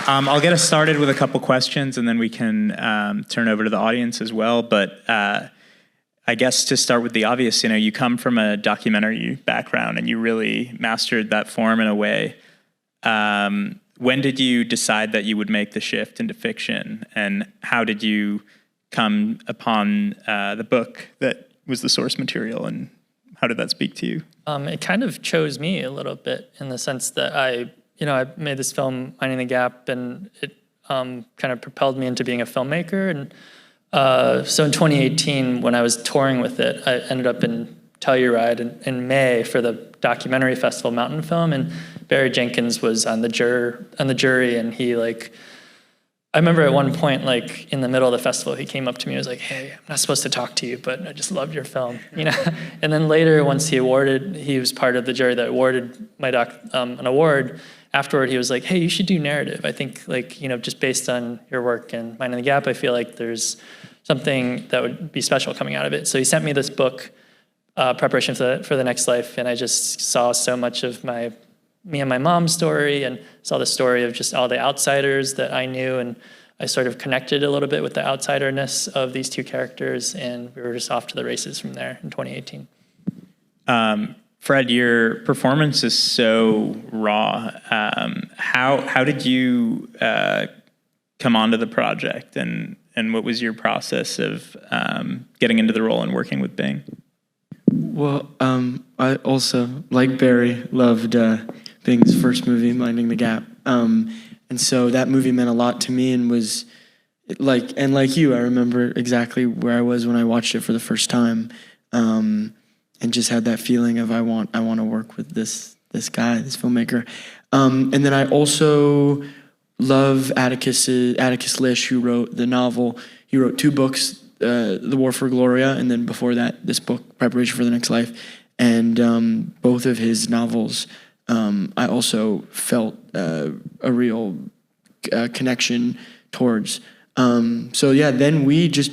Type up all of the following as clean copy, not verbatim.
I'll get us started with a couple questions, and then we can turn over to the audience as well. But I guess to start with the obvious, you come from a documentary background, and you really mastered that form in a way. When did you decide that you would make the shift into fiction, and how did you come upon the book that was the source material, and how did that speak to you? It kind of chose me a little bit in the sense that I made this film, Minding the Gap, and it kind of propelled me into being a filmmaker. And so in 2018, when I was touring with it, I ended up in Telluride in May for the documentary festival, Mountain Film, and Barry Jenkins was on the jury, and he I remember at one point, in the middle of the festival, he came up to me and was like, "Hey, I'm not supposed to talk to you, but I just loved your film," And then later, once he was part of the jury that awarded my doc an award. Afterward, he was like, "Hey, you should do narrative. I think, just based on your work and Minding the Gap, I feel like there's something that would be special coming out of it." So he sent me this book, Preparation for the Next Life, and I just saw so much of me and my mom's story, and saw the story of just all the outsiders that I knew, and I sort of connected a little bit with the outsiderness of these two characters, and we were just off to the races from there in 2018. Fred, your performance is so raw. How did you come onto the project, and what was your process of getting into the role and working with Bing? Well, I also, like Barry, loved Bing's first movie, Minding the Gap. And so that movie meant a lot to me, and was like you, I remember exactly where I was when I watched it for the first time. And just had that feeling of I want to work with this guy, this filmmaker. And then I also love Atticus Lish, who wrote the novel. He wrote two books, The War for Gloria, and then before that, this book, Preparation for the Next Life. And both of his novels, I also felt a real connection towards. So yeah, then we just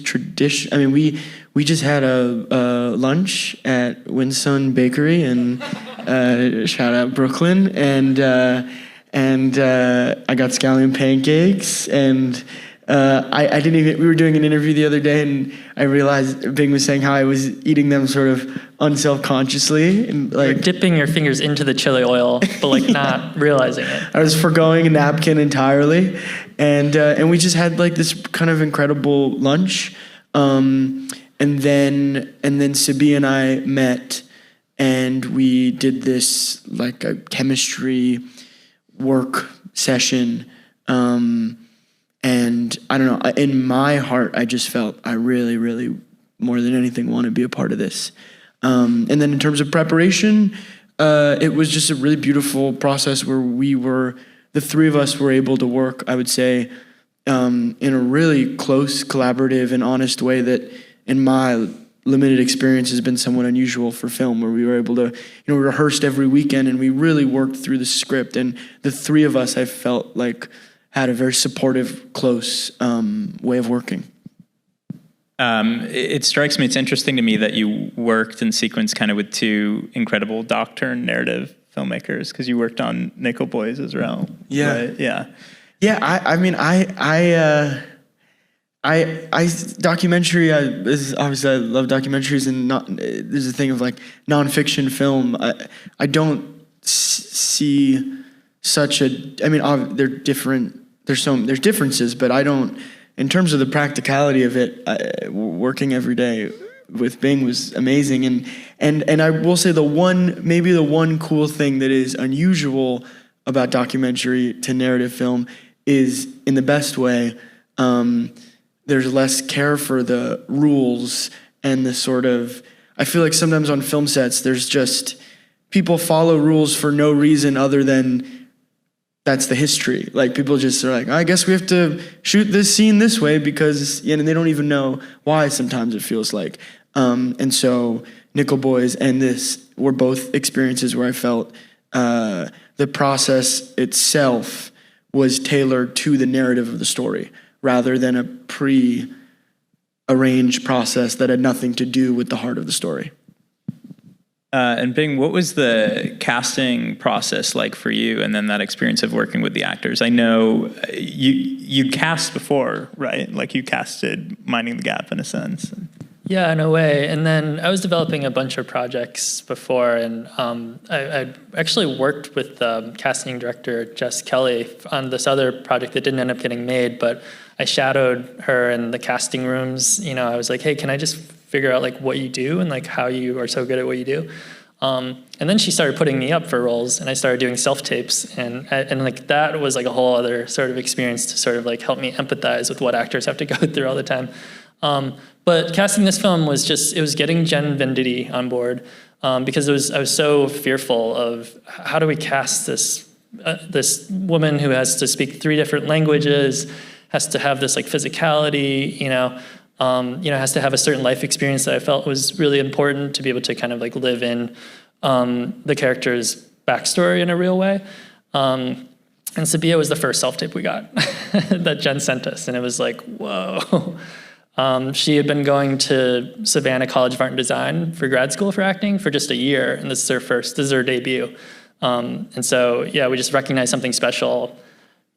we just had a lunch at Winsun Bakery, and shout out Brooklyn, and I got scallion pancakes, and I didn't even, we were doing an interview the other day, and I realized Bing was saying how I was eating them sort of unselfconsciously, and You're dipping your fingers into the chili oil, but not realizing it. I was forgoing a napkin entirely, and we just had this kind of incredible lunch, and then Sabi and I met, and we did this a chemistry work session, and I don't know, in my heart, I just felt I really, really, more than anything, want to be a part of this. And then in terms of preparation, it was just a really beautiful process where the three of us were able to work, I would say, in a really close, collaborative, and honest way that, in my limited experience, has been somewhat unusual for film, where we were able to, we rehearsed every weekend, and we really worked through the script. And the three of us, I felt had a very supportive, close way of working. It strikes me, it's interesting to me that you worked in sequence kind of with two incredible doc-turned narrative filmmakers, because you worked on Nickel Boys as well. Yeah. Right? Yeah. Yeah, documentary, obviously I love documentaries, and there's a thing of nonfiction film. I don't see such a, they're different, there's differences, but I don't, in terms of the practicality of it, working every day with Bing was amazing. And I will say the one cool thing that is unusual about documentary to narrative film is, in the best way, there's less care for the rules and the sort of, I feel like sometimes on film sets, there's just, people follow rules for no reason other than that's the history. People just are I guess we have to shoot this scene this way because, and they don't even know why sometimes it feels like. And so Nickel Boys and this were both experiences where I felt the process itself was tailored to the narrative of the story, rather than a pre-arranged process that had nothing to do with the heart of the story. And Bing, what was the casting process like for you, and then that experience of working with the actors? I know you cast before, right? Like you casted Minding the Gap in a sense. Yeah, in a way. And then I was developing a bunch of projects before, and I actually worked with casting director Jess Kelly on this other project that didn't end up getting made, but I shadowed her in the casting rooms. You know, I was like, hey, can I just figure out like what you do and like how you are so good at what you do? And then she started putting me up for roles, and I started doing self-tapes, and like that was like a whole other sort of experience to sort of like help me empathize with what actors have to go through all the time. But casting this film was it was getting Jen Venditti on board, because I was so fearful of how do we cast this woman who has to speak 3 different languages, has to have this like physicality, has to have a certain life experience that I felt was really important to be able to kind of like live in the character's backstory in a real way. And Sabia was the first self-tape we got that Jen sent us, and it was like, whoa. She had been going to Savannah College of Art and Design for grad school for acting for just a year, and this is her debut. And so, yeah, we just recognized something special,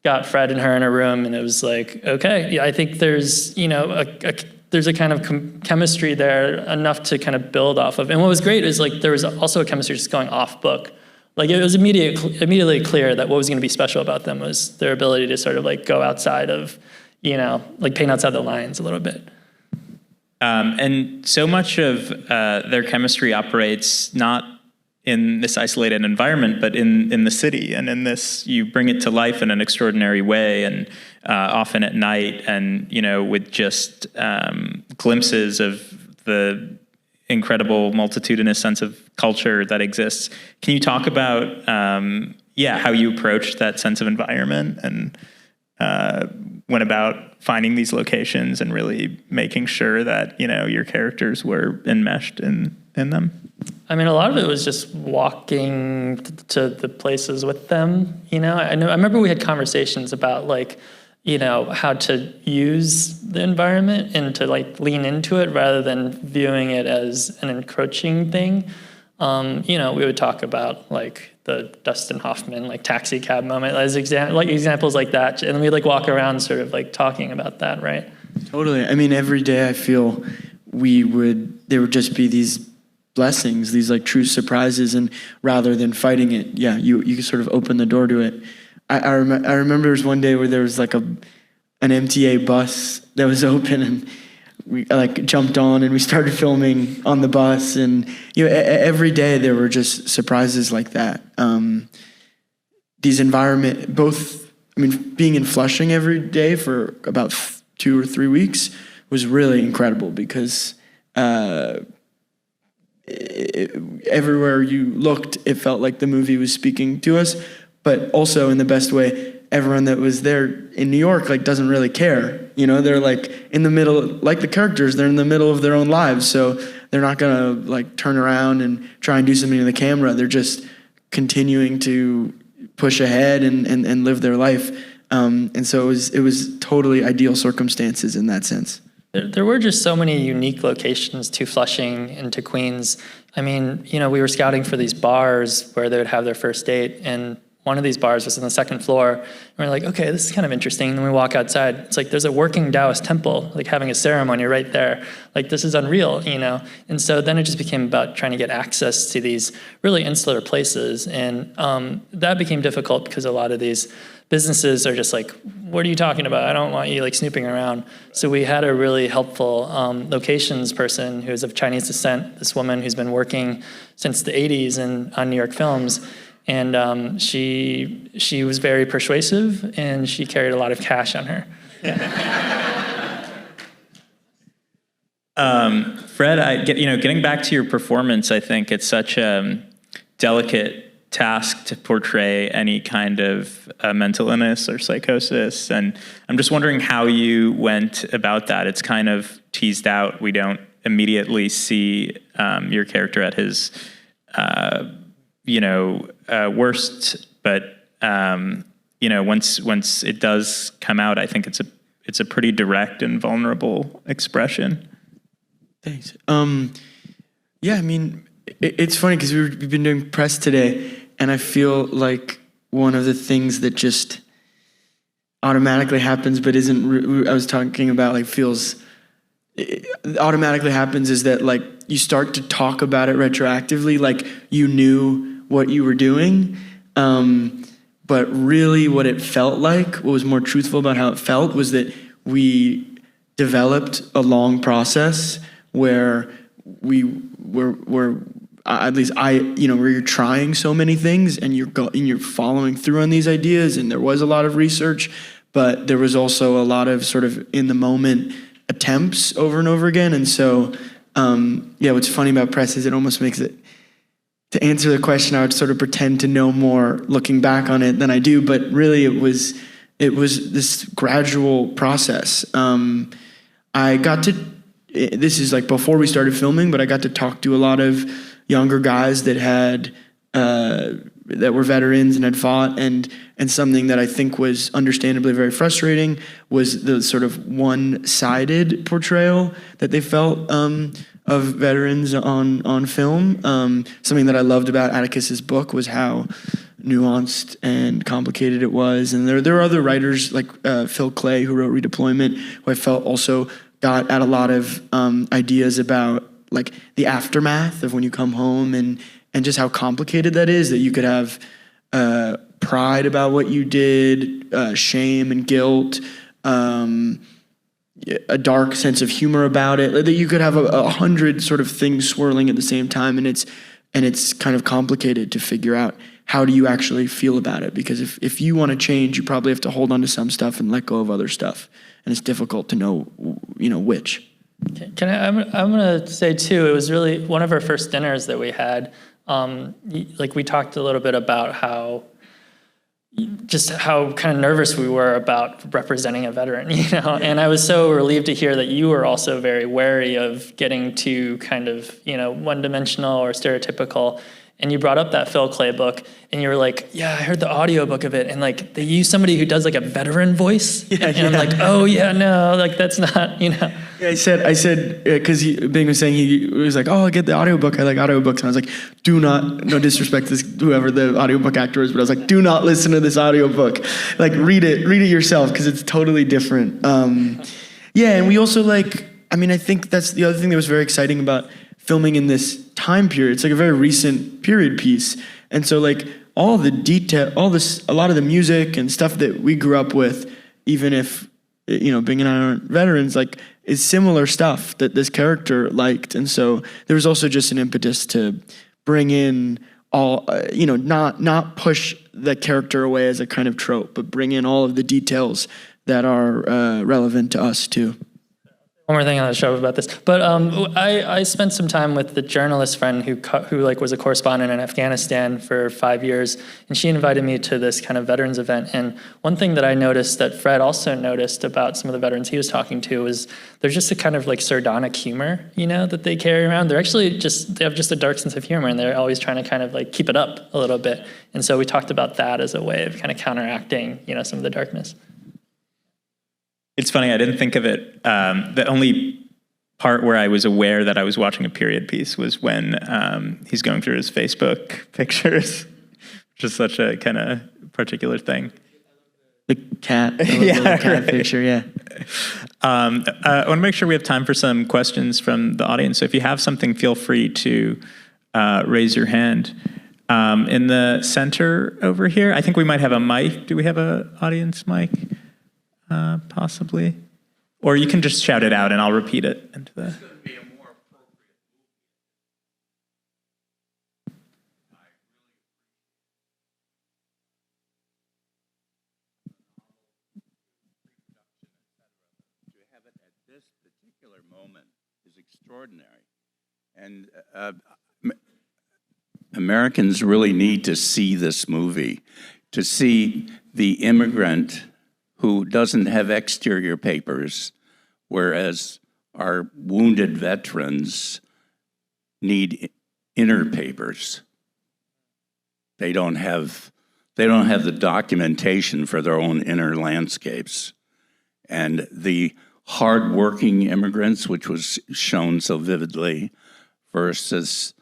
got Fred and her in a room, and it was like, okay, yeah, I think there's, there's a kind of chemistry there enough to kind of build off of. And what was great is like there was also a chemistry just going off book. Like it was immediately clear that what was going to be special about them was their ability to sort of like go outside of, like paint outside the lines a little bit. And so much of their chemistry operates not in this isolated environment, but in the city, and in this, you bring it to life in an extraordinary way, and often at night, and with just glimpses of the incredible multitudinous sense of culture that exists. Can you talk about how you approached that sense of environment and went about finding these locations and really making sure that your characters were enmeshed in them? I mean, a lot of it was just walking to the places with them. I remember we had conversations about like, how to use the environment and to like lean into it rather than viewing it as an encroaching thing. We would talk about like the Dustin Hoffman like taxi cab moment as examples like that, and we'd like walk around sort of like talking about that, right? Totally. I mean, every day I feel there would just be these blessings, these like true surprises, and rather than fighting it, you could sort of open the door to it. I remember there was one day where there was like an MTA bus that was open, and we like jumped on and we started filming on the bus, and every day there were just surprises like that. These being in Flushing every day for about 2 or 3 weeks was really incredible, because everywhere you looked, it felt like the movie was speaking to us, but also in the best way. Everyone that was there in New York like doesn't really care. They're like in the middle, like the characters, they're in the middle of their own lives, so they're not gonna like turn around and try and do something to the camera. They're just continuing to push ahead and live their life. And so it was totally ideal circumstances in that sense. There were just so many unique locations to Flushing and to Queens. I mean, we were scouting for these bars where they would have their first date, and one of these bars was on the second floor. And we're like, okay, this is kind of interesting. And then we walk outside. It's like there's a working Taoist temple, like having a ceremony right there. Like this is unreal, And so then it just became about trying to get access to these really insular places. And that became difficult because a lot of these businesses are just like, what are you talking about? I don't want you like snooping around. So we had a really helpful locations person who's of Chinese descent, this woman who's been working since the 80s on New York films. And she was very persuasive, and she carried a lot of cash on her. Fred, getting back to your performance, I think it's such a delicate task to portray any kind of mental illness or psychosis, and I'm just wondering how you went about that. It's kind of teased out. We don't immediately see your character at his worst, but once it does come out, I think it's a pretty direct and vulnerable expression. Thanks. I mean, It's funny because we've been doing press today, and I feel like one of the things that just automatically happens, but isn't. I was talking about like feels. It automatically happens is that like you start to talk about it retroactively, like you knew what you were doing, but really what it felt like, what was more truthful about how it felt, was that we developed a long process where we were at least I, where you're trying so many things and you're following through on these ideas, and there was a lot of research, but there was also a lot of sort of in the moment attempts over and over again. And so, what's funny about press is it almost makes it, to answer the question, I would sort of pretend to know more looking back on it than I do, but really it was this gradual process. I got to, this is like before we started filming, but I got to talk to a lot of younger guys that had, that were veterans and had fought, and something that I think was understandably very frustrating was the sort of one-sided portrayal that they felt of veterans on film. Something that I loved about Atticus's book was how nuanced and complicated it was, and there were other writers like Phil Clay, who wrote Redeployment, who I felt also got at a lot of ideas about like the aftermath of when you come home, and just how complicated that is, that you could have pride about what you did, shame and guilt, a dark sense of humor about it, that you could have 100 sort of things swirling at the same time, and it's kind of complicated to figure out how do you actually feel about it, because if you want to change, you probably have to hold on to some stuff and let go of other stuff, and it's difficult to know which. I'm gonna say too, it was really one of our first dinners that we had. Like we talked a little bit about how kind of nervous we were about representing a veteran, and I was so relieved to hear that you were also very wary of getting too kind of, one-dimensional or stereotypical. And you brought up that Phil Clay book, and you were like, yeah, I heard the audiobook of it, and like they use somebody who does like a veteran voice, I'm like, oh yeah, no, like that's not, Yeah, I said, because Bing was saying, he was like, oh, I get the audiobook, I like audiobooks, and I was like, do not, no disrespect to whoever the audiobook actor is, but I was like, do not listen to this audiobook, like read it yourself, because it's totally different. And we also I think that's the other thing that was very exciting about filming in this time period. It's like a very recent period piece, and so like all the detail, a lot of the music and stuff that we grew up with, even if Bing and I aren't veterans, like is similar stuff that this character liked, and so there was also just an impetus to bring in all, not push the character away as a kind of trope, but bring in all of the details that are relevant to us too. One more thing on the show about this, but I spent some time with the journalist friend who was a correspondent in Afghanistan for 5 years, and she invited me to this kind of veterans event. And one thing that I noticed that Fred also noticed about some of the veterans he was talking to was there's just a kind of like sardonic humor, that they carry around. They have just a dark sense of humor, and they're always trying to kind of like keep it up a little bit. And so we talked about that as a way of kind of counteracting, some of the darkness. It's funny, I didn't think of it. The only part where I was aware that I was watching a period piece was when he's going through his Facebook pictures, which is such a kind of particular thing. The cat, the cat right. Picture, yeah. I want to make sure we have time for some questions from the audience. So if you have something, feel free to raise your hand. In the center over here, I think we might have a mic. Do we have an audience mic? Possibly, or you can just shout it out and I'll repeat it into the. It's going to be a more appropriate to have it at this particular moment is extraordinary, and Americans really need to see this movie, to see the immigrant who doesn't have exterior papers, whereas our wounded veterans need inner papers. They don't have the documentation for their own inner landscapes. And the hardworking immigrants, which was shown so vividly, versus,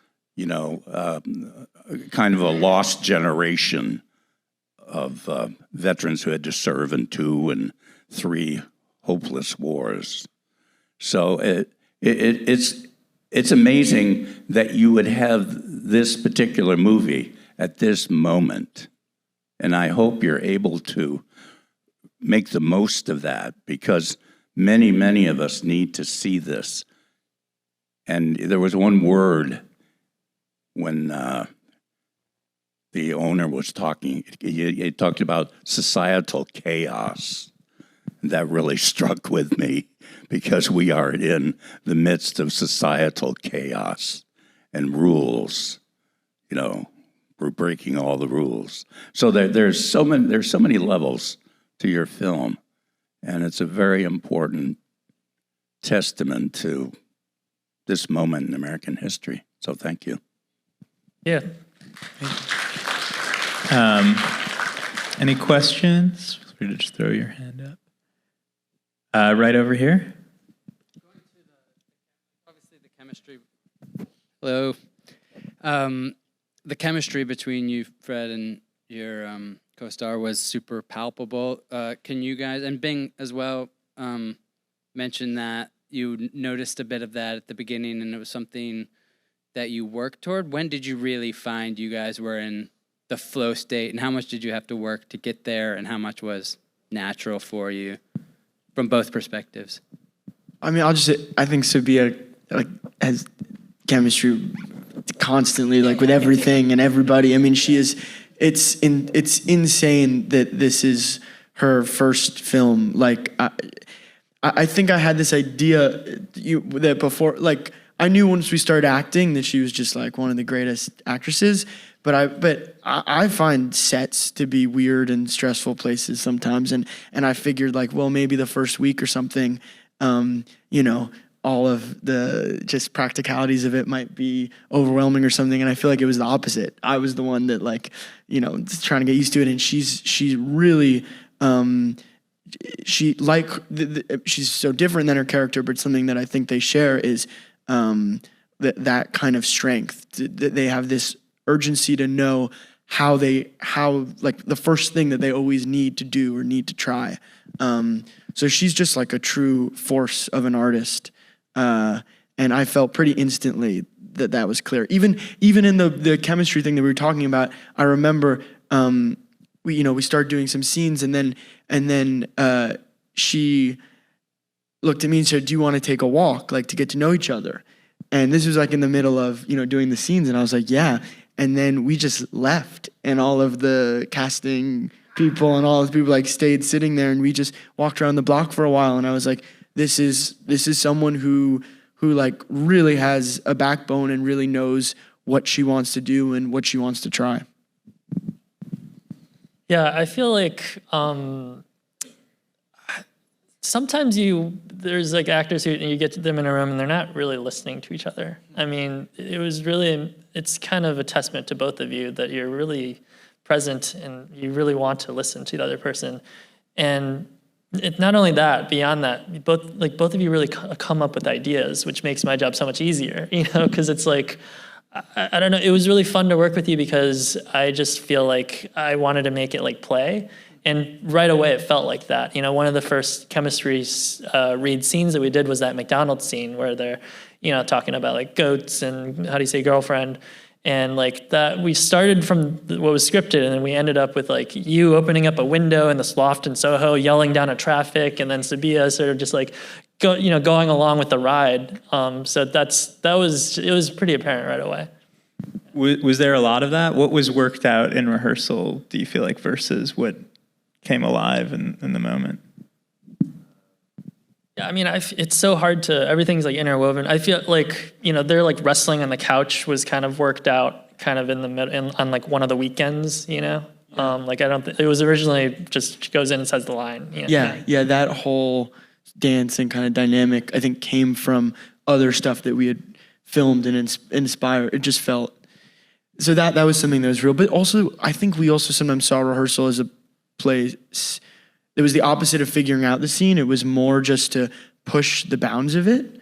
kind of a lost generation of veterans who had to serve in 2 and 3 hopeless wars. So it's amazing that you would have this particular movie at this moment. And I hope you're able to make the most of that, because many, many of us need to see this. And there was one word when the owner was talking, he talked about societal chaos. That really struck with me, because we are in the midst of societal chaos and rules. We're breaking all the rules. So there's so many levels to your film, and it's a very important testament to this moment in American history. So thank you. Yeah. Any questions? Feel free to just throw your hand up. Right over here. Obviously, the chemistry. Hello. The chemistry between you, Fred, and your co-star was super palpable. Can you guys, and Bing as well, mention that you noticed a bit of that at the beginning, and it was something that you worked toward? When did you really find you guys were in the flow state, and how much did you have to work to get there, and how much was natural for you from both perspectives? I mean, I think Sabia has chemistry constantly, with everything and everybody. I mean, it's insane that this is her first film. I think I had this idea that before, I knew once we started acting that she was just one of the greatest actresses. But I find sets to be weird and stressful places sometimes, and I figured maybe the first week or something, all of the just practicalities of it might be overwhelming or something. And I feel like it was the opposite. I was the one that trying to get used to it, and she's really she's so different than her character. But something that I think they share is that kind of strength. That they have this urgency to know how the first thing that they always need to do or need to try. So she's just a true force of an artist. And I felt pretty instantly that was clear. Even in the chemistry thing that we were talking about, I remember we started doing some scenes, and then she looked at me and said, "Do you want to take a walk, to get to know each other?" And this was in the middle of doing the scenes, and I was like, "Yeah." And then we just left, and all of the casting people and all the people stayed sitting there, and we just walked around the block for a while. And I was like, this is someone who really has a backbone and really knows what she wants to do and what she wants to try. Yeah, I feel sometimes there's actors who you get them in a room and they're not really listening to each other. I mean, it's kind of a testament to both of you that you're really present and you really want to listen to the other person. And not only that, beyond that, both of you really come up with ideas, which makes my job so much easier, because it's I don't know, it was really fun to work with you because I just feel like I wanted to make it play. And right away, it felt like that. One of the first chemistry read scenes that we did was that McDonald's scene where they're, talking about goats and how do you say girlfriend. And that we started from what was scripted, and then we ended up with you opening up a window in this loft in Soho, yelling down at traffic, and then Sabia sort of just going along with the ride. So it was pretty apparent right away. Was there a lot of that? What was worked out in rehearsal, do you feel versus what came alive in the moment? Yeah, I mean, it's so hard to, everything's interwoven. I feel they're wrestling on the couch was kind of worked out kind of in the middle, on one of the weekends, I don't think, it was originally just goes in and says the line. Yeah, that whole dance and kind of dynamic, I think, came from other stuff that we had filmed and inspired. It just felt, so that was something that was real. But also, I think we also sometimes saw rehearsal as a place. It was the opposite of figuring out the scene. It was more just to push the bounds of it.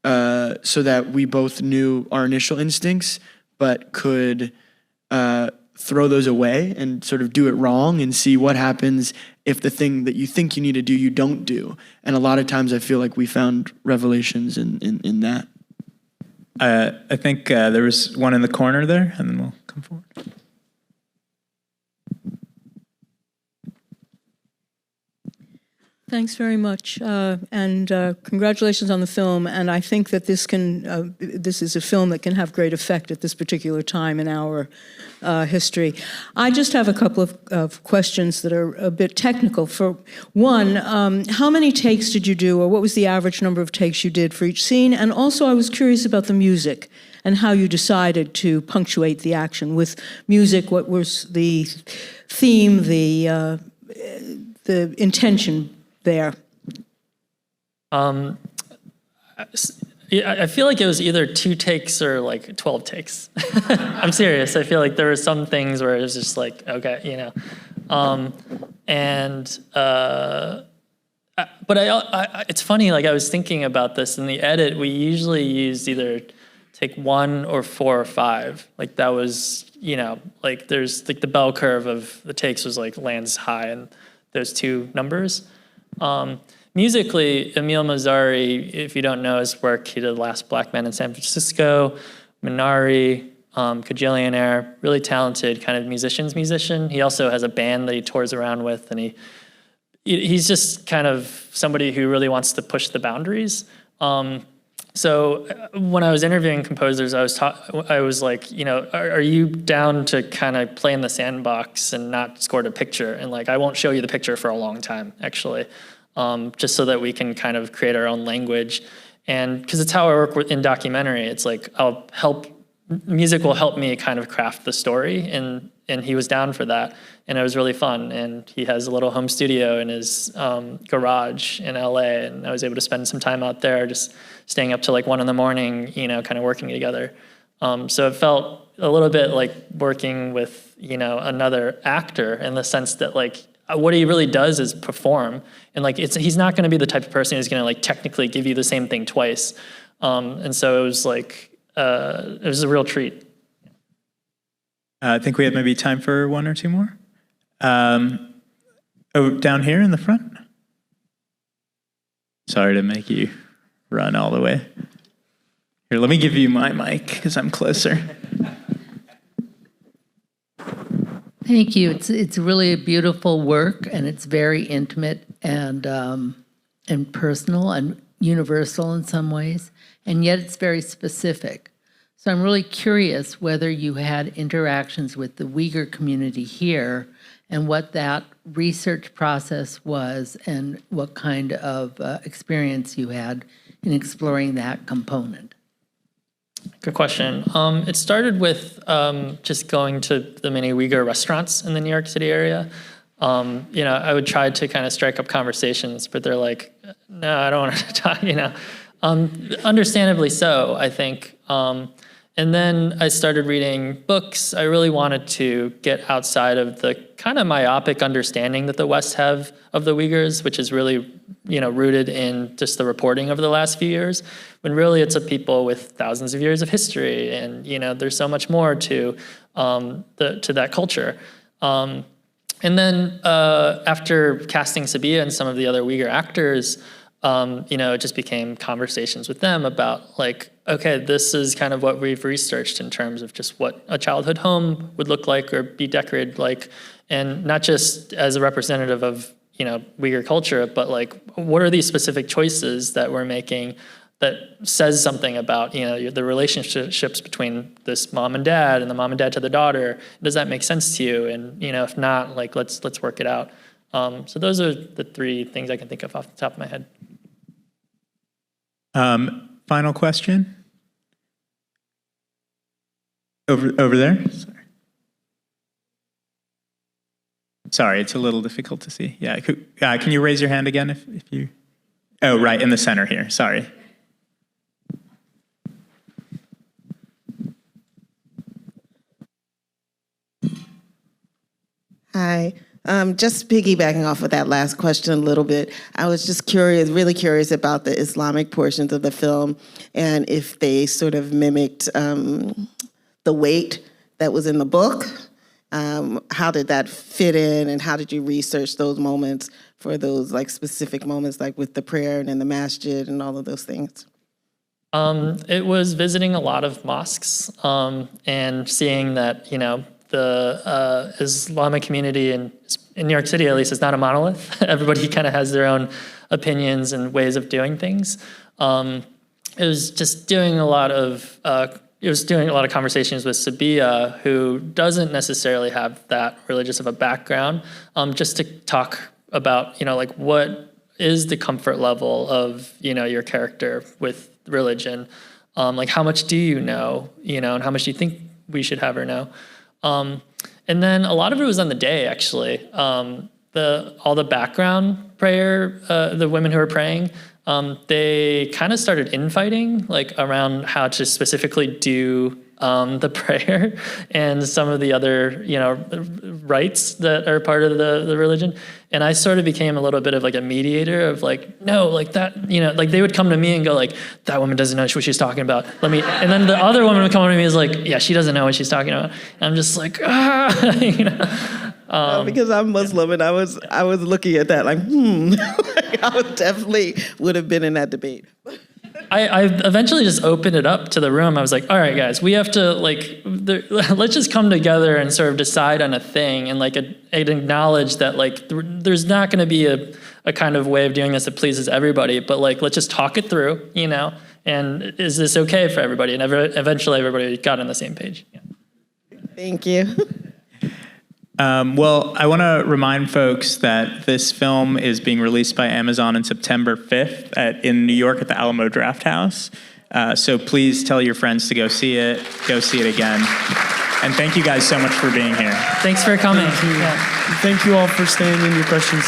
so that we both knew our initial instincts, but could throw those away and sort of do it wrong and see what happens if the thing that you think you need to do, you don't do. And a lot of times I feel like we found revelations in that. I think there was one in the corner there, and then we'll come forward. Thanks very much, and congratulations on the film. And I think that this is a film that can have great effect at this particular time in our history. I just have a couple of questions that are a bit technical. For one, how many takes did you do, or what was the average number of takes you did for each scene? And also, I was curious about the music and how you decided to punctuate the action with music. What was the theme, the intention there? I feel like it was either 2 takes or like 12 takes. I'm serious. I feel like there were some things where it was just like, okay, you know. But it's funny, like I was thinking about this in the edit, we usually used either take 1 or 4 or 5. Like that was, you know, like there's like the bell curve of the takes was like lands high and those 2 numbers. Musically, Emil Mazzari, if you don't know his work, he did Last Black Man in San Francisco, Minari, Kajillionaire, really talented kind of musician. He also has a band that he tours around with, and he's just kind of somebody who really wants to push the boundaries. So when I was interviewing composers, I was like, you know, are you down to kind of play in the sandbox and not score a picture? And like, I won't show you the picture for a long time, actually, just so that we can kind of create our own language. And because it's how I work in documentary, it's like music will help me kind of craft the story, and he was down for that, and it was really fun. And he has a little home studio in his garage in LA, and I was able to spend some time out there just staying up till like 1 a.m, you know, kind of working together. So it felt a little bit like working with, you know, another actor in the sense that like what he really does is perform, and like he's not going to be the type of person who's going to like technically give you the same thing twice. And so it was like it was a real treat. I think we have maybe time for 1 or 2 more. Down here in the front. Sorry to make you run all the way. Here, let me give you my mic because I'm closer. Thank you. It's really a beautiful work, and it's very intimate and personal and universal in some ways, and yet it's very specific. So I'm really curious whether you had interactions with the Uyghur community here and what that research process was and what kind of experience you had in exploring that component. Good question. It started with just going to the many Uyghur restaurants in the New York City area. You know, I would try to kind of strike up conversations, but they're like, no, I don't want to talk, you know. Understandably so, I think. And then I started reading books. I really wanted to get outside of the kind of myopic understanding that the West have of the Uyghurs, which is really, you know, rooted in just the reporting over the last few years, when really it's a people with thousands of years of history, and you know, there's so much more to that culture. And then after casting Sabia and some of the other Uyghur actors, you know, it just became conversations with them about like, okay, this is kind of what we've researched in terms of just what a childhood home would look like or be decorated like, and not just as a representative of, you know, Uyghur culture, but like, what are these specific choices that we're making that says something about, you know, the relationships between this mom and dad and the mom and dad to the daughter? Does that make sense to you? And, you know, if not, like, let's work it out. So those are the 3 things I can think of off the top of my head. Final question. Over there. Sorry, it's a little difficult to see. Yeah, can you raise your hand again if you? Oh, right in the center here. Sorry. Hi, Just piggybacking off of that last question a little bit, I was just curious, really curious about the Islamic portions of the film and if they sort of mimicked the weight that was in the book. How did that fit in, and how did you research those moments for those like specific moments, like with the prayer and in the masjid and all of those things? It was visiting a lot of mosques and seeing that, the Islamic community in New York City, at least, is not a monolith. Everybody kind of has their own opinions and ways of doing things. It was just doing a lot of conversations with Sabia, who doesn't necessarily have that religious of a background, just to talk about, like, what is the comfort level of, your character with religion? Like, how much do you know, and how much do you think we should have her know? And then a lot of it was on the day, actually. All the background prayer, the women who were praying, they kind of started infighting, like around how to specifically do the prayer and some of the other, rites that are part of the religion. And I sort of became a little bit of like a mediator of like, no, like that, like they would come to me and go like, that woman doesn't know what she's talking about. And then the other woman would come to me and is like, yeah, she doesn't know what she's talking about. And I'm just like, No, because I'm Muslim and I was looking at that like, I definitely would have been in that debate. I eventually just opened it up to the room. I was like, all right, guys, we have to let's just come together and sort of decide on a thing and acknowledge that there's not going to be a kind of way of doing this that pleases everybody, but let's just talk it through, and is this okay for everybody? And eventually everybody got on the same page. Yeah. Thank you. Well, I want to remind folks that this film is being released by Amazon on September 5th in New York at the Alamo Drafthouse. So please tell your friends to go see it again. And thank you guys so much for being here. Thanks for coming. Thank you all for staying in your questions.